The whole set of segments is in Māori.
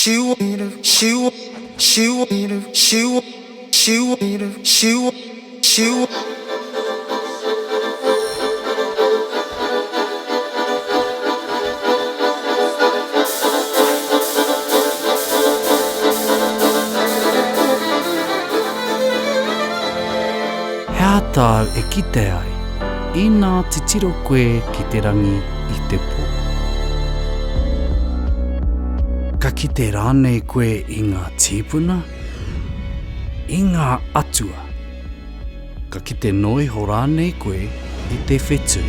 Hea tāu e kite ai, I nā titiro koe ki te rangi I te pō. Ka kite rānei koe I ngā tīpuna, I ngā atua. Ka kite noi ho rānei koe I te whetū.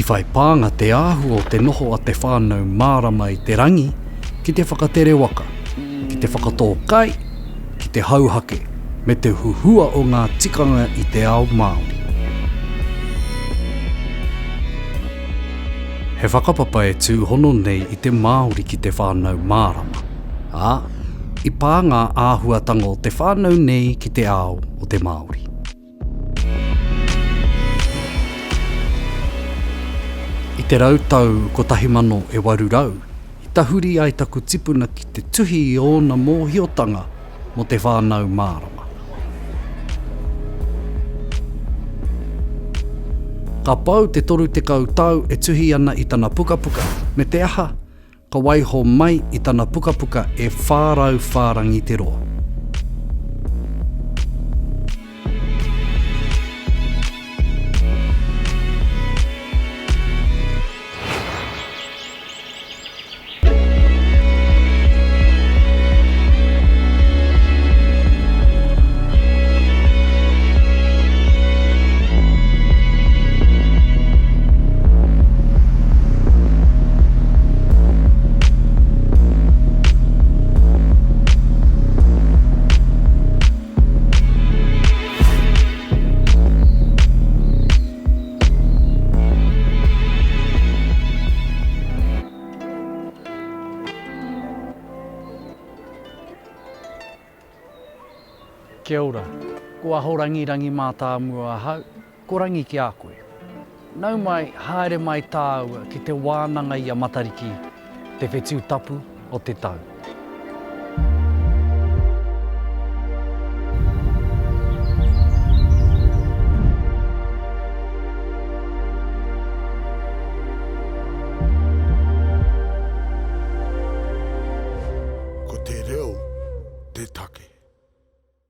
I whai pānga te āhu o te noho a te whānau mārama I te rangi ki te whakatere waka, ki te whakatō kai, ki te hauhake, me te huhua o ngā tikanga I te ao Māori. He whakapapa e tūhono nei I te Māori ki te whānau mārama. I pānga āhuatanga o te whānau nei ki te ao o te Māori. I te rautau ko tahimano e warurau, I tahuri ai taku tipuna ki te tuhi I ōna mōhiotanga mo te whānau mārama. Ka pau te toru te kautau e tuhi ana I tana pukapuka, me te aha, ka waiho mai I tana pukapuka e whārau whārangi te roa. Kia ora, ko aho rangi mā tā mua hau, ko rangi ki a koe. Nau mai, haere mai tāua ki te wānanga I a matariki, te whetū tapu o te tau. Ko te reo, te take.